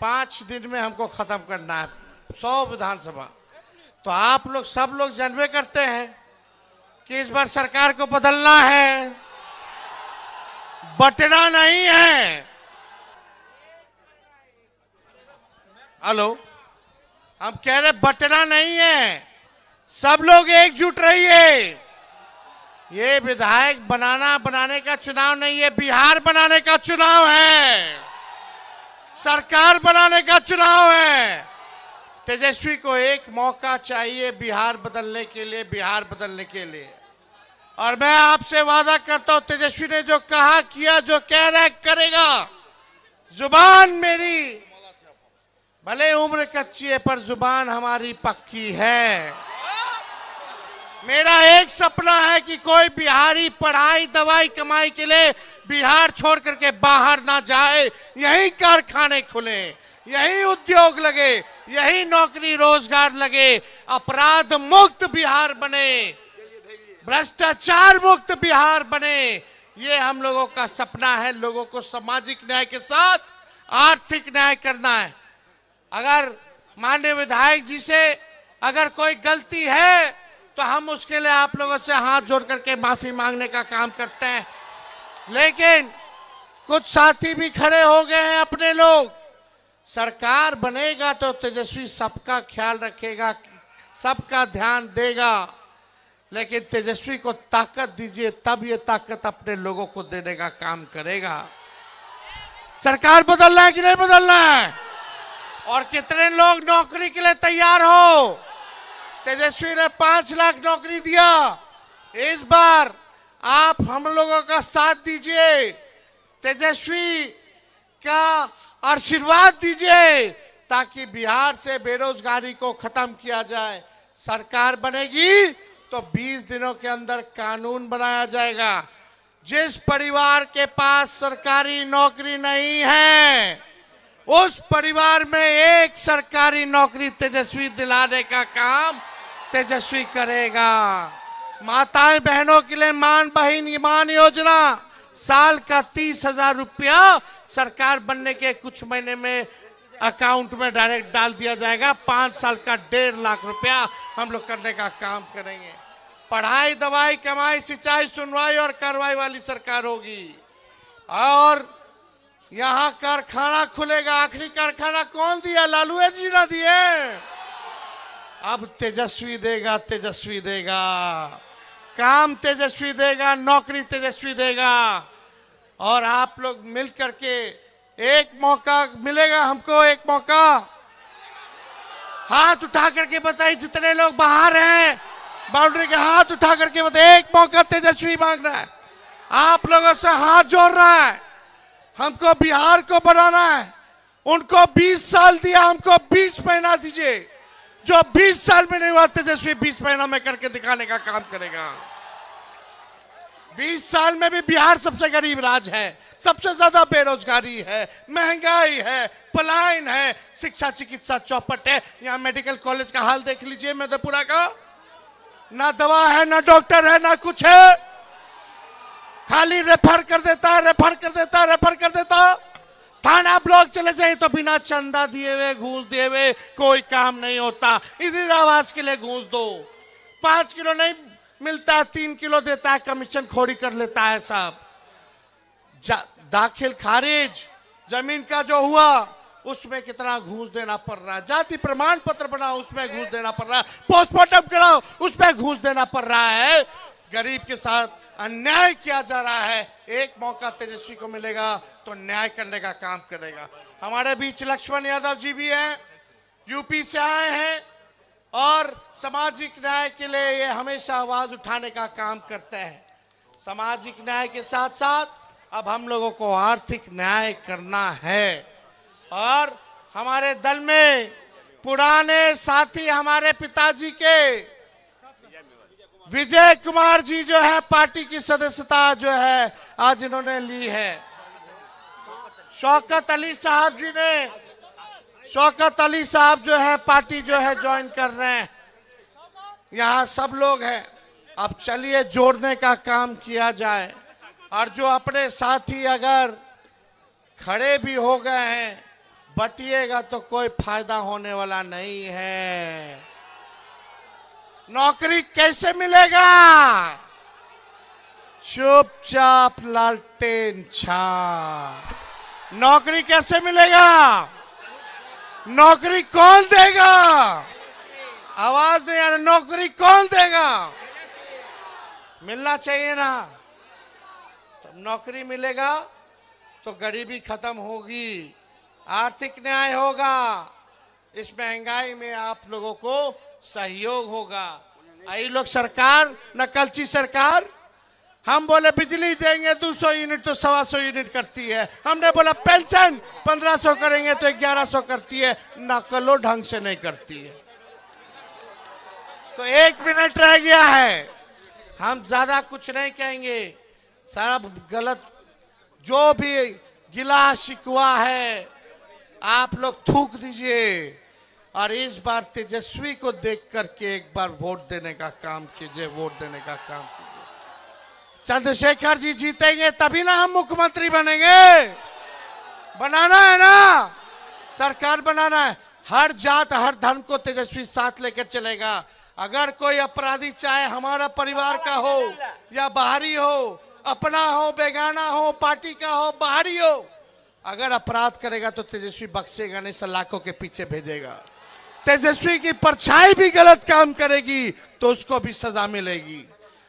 5 दिन में हमको खत्म करना है 100 विधानसभा। तो आप लोग सब लोग जानबे करते हैं कि इस बार सरकार को बदलना है, बटना नहीं है। हेलो, हम कह रहे बटना नहीं है, सब लोग एकजुट रहिए। ये विधायक बनाने का चुनाव नहीं है, बिहार बनाने का चुनाव है, सरकार बनाने का चुनाव है। तेजस्वी को एक मौका चाहिए बिहार बदलने के लिए, बिहार बदलने के लिए। और मैं आपसे वादा करता हूं, तेजस्वी ने जो कहा किया, जो कह रहा है करेगा। जुबान मेरी भले उम्र कच्ची है पर जुबान हमारी पक्की है। मेरा एक सपना है कि कोई बिहारी पढ़ाई दवाई कमाई के लिए बिहार छोड़ करके बाहर ना जाए। यही कारखाने खुले, यही उद्योग लगे, यही नौकरी रोजगार लगे, अपराध मुक्त बिहार बने, भ्रष्टाचार मुक्त बिहार बने। ये हम लोगों का सपना है। लोगों को सामाजिक न्याय के साथ आर्थिक न्याय करना है। अगर माननीय विधायक जी से अगर कोई गलती है तो हम उसके लिए आप लोगों से हाथ जोड़ करके माफी मांगने का काम करते हैं। लेकिन कुछ साथी भी खड़े हो गए हैं अपने लोग। सरकार बनेगा तो तेजस्वी सबका ख्याल रखेगा, सबका ध्यान देगा। लेकिन तेजस्वी को ताकत दीजिए, तब ये ताकत अपने लोगों को देने का काम करेगा। सरकार बदलना है कि नहीं बदलना है? और कितने लोग नौकरी के लिए तैयार हो? तेजस्वी ने 5 लाख नौकरी दिया। इस बार आप हम लोगों का साथ दीजिए, तेजस्वी का आशीर्वाद दीजिए, ताकि बिहार से बेरोजगारी को खत्म किया जाए। सरकार बनेगी तो 20 दिनों के अंदर कानून बनाया जाएगा। जिस परिवार के पास सरकारी नौकरी नहीं है, उस परिवार में एक सरकारी नौकरी तेजस्वी दिलाने का काम तेजस्वी करेगा। माताएं बहनों के लिए मान योजना, साल का 30,000 रुपया सरकार बनने के कुछ महीने में अकाउंट में डायरेक्ट डाल दिया जाएगा। 5 साल का 1.5 लाख रुपया हम लोग करने का काम करेंगे। पढ़ाई दवाई कमाई सिंचाई सुनवाई और कार्रवाई वाली सरकार होगी। और यहाँ कारखाना खुलेगा। आखिरी कारखाना कौन दिया? लालू जी ने दिए। अब तेजस्वी देगा, तेजस्वी देगा, काम तेजस्वी देगा, नौकरी तेजस्वी देगा। और आप लोग मिल करके एक मौका मिलेगा हमको, एक मौका। हाथ उठा करके बताइए, जितने लोग बाहर हैं बाउंड्री के, हाथ उठा करके बताइए, एक मौका तेजस्वी मांग रहा है, आप लोगों से हाथ जोड़ रहा है। हमको बिहार को बनाना है। उनको 20 साल दिया, हमको 20 महीना दीजिए। जो 20 साल में नहीं हुआ, तेजस्वी 20 महीना में करके दिखाने का काम करेगा। 20 साल में भी बिहार सबसे गरीब राज्य है, सबसे ज्यादा बेरोजगारी है, महंगाई है, पलायन है, शिक्षा चिकित्सा चौपट है। यहाँ मेडिकल कॉलेज का हाल देख लीजिए मधेपुरा का, ना दवा है, ना डॉक्टर है, ना कुछ है। खाली रेफर कर देता है, रेफर कर देता है, रेफर कर देता। थाना ब्लॉक चले जाए तो बिना चंदा दिए हुए, घूस दिए हुए कोई काम नहीं होता। इंदिरावास के लिए घूस दो, 5 किलो नहीं मिलता है, 3 किलो देता है, कमीशन खोरी कर लेता है साहब। दाखिल खारिज जमीन का जो हुआ उसमें कितना घूस देना पड़ रहा है। जाति प्रमाण पत्र बनाओ उसमें घूस देना पड़ रहा है। पोस्टमार्टम कराओ उसमें घूस देना पड़ रहा है। गरीब के साथ अन्याय किया जा रहा है। एक मौका तेजस्वी को मिलेगा तो न्याय करने का काम करेगा। हमारे बीच लक्ष्मण यादव जी भी हैं, यूपी से आए हैं और सामाजिक न्याय के लिए ये हमेशा आवाज उठाने का काम करते हैं। सामाजिक न्याय के साथ साथ अब हम लोगों को आर्थिक न्याय करना है। और हमारे दल में पुराने साथी हमारे पिताजी के विजय कुमार जी जो है, पार्टी की सदस्यता जो है आज इन्होंने ली है। शौकत अली साहब जी ने, शौकत अली साहब जो है पार्टी जो है ज्वाइन कर रहे हैं। यहाँ सब लोग हैं। अब चलिए जोड़ने का काम किया जाए। और जो अपने साथी अगर खड़े भी हो गए हैं, बटिएगा तो कोई फायदा होने वाला नहीं है। नौकरी कैसे मिलेगा? चुपचाप लालटेन छाप। नौकरी कैसे मिलेगा? नौकरी कौन देगा? आवाज नहीं आ रही। नौकरी कौन देगा? मिलना चाहिए ना। तो नौकरी मिलेगा तो गरीबी खत्म होगी, आर्थिक न्याय होगा, इस महंगाई में आप लोगों को सहयोग होगा। आई लोग सरकार, नकलची सरकार, हम बोले बिजली देंगे 200 यूनिट तो 125 यूनिट करती है, हमने बोला पेंशन 1500 करेंगे तो 1100 करती है, नकलो ढंग से नहीं करती है। तो 1 मिनट रह गया है, हम ज्यादा कुछ नहीं कहेंगे। सब गलत जो भी गिला शिकवा है आप लोग थूक दीजिए और इस बार तेजस्वी को देख करके एक बार वोट देने का काम कीजिए, वोट देने का काम कीजिए। चंद्रशेखर जी जीतेंगे तभी ना हम मुख्यमंत्री बनेंगे। बनाना है ना, सरकार बनाना है। हर जात हर धर्म को तेजस्वी साथ लेकर चलेगा। अगर कोई अपराधी चाहे हमारा परिवार का हो या बाहरी हो, अपना हो बेगाना हो, पार्टी का हो बाहरी हो, अगर अपराध करेगा तो तेजस्वी बख्शेगा नहीं, सलाखों के पीछे भेजेगा। तेजस्वी की परछाई भी गलत काम करेगी तो उसको भी सजा मिलेगी।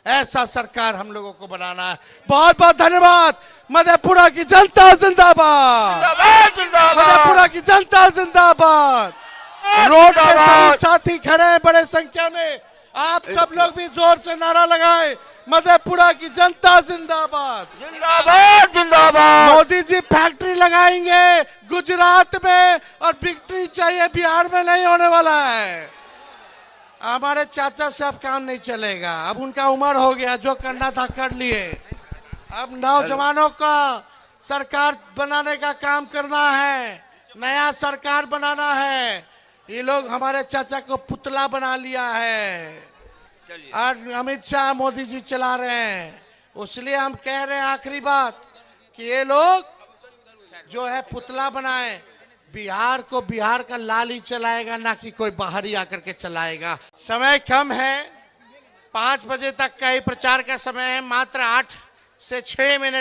ऐसा सरकार हम लोगों को बनाना है। बहुत बहुत धन्यवाद। मधेपुरा की जनता जिंदाबाद, मधेपुरा की जनता जिंदाबाद। रोड पे सभी साथी खड़े हैं बड़े संख्या में, आप सब लोग भी जोर से नारा लगाएं, मधेपुरा की जनता जिंदाबाद, जिंदाबाद जिंदाबाद। मोदी जी फैक्ट्री लगाएंगे गुजरात में और विक्ट्री चाहिए बिहार में नहीं होने वाला है। हमारे चाचा से अब काम नहीं चलेगा, अब उनका उम्र हो गया, जो करना था कर लिए। अब नौजवानों का सरकार बनाने का काम करना है, नया सरकार बनाना है। ये लोग हमारे चाचा को पुतला बना लिया है और अमित शाह मोदी जी चला रहे हैं। इसलिए हम कह रहे हैं आखिरी बात कि ये लोग जो है पुतला बनाए, बिहार को बिहार का लाल ही चलाएगा, ना कि कोई बाहरी आकर के चलाएगा। समय कम है, 5 बजे तक का ही प्रचार का समय है, मात्र 8 से 6 मिनट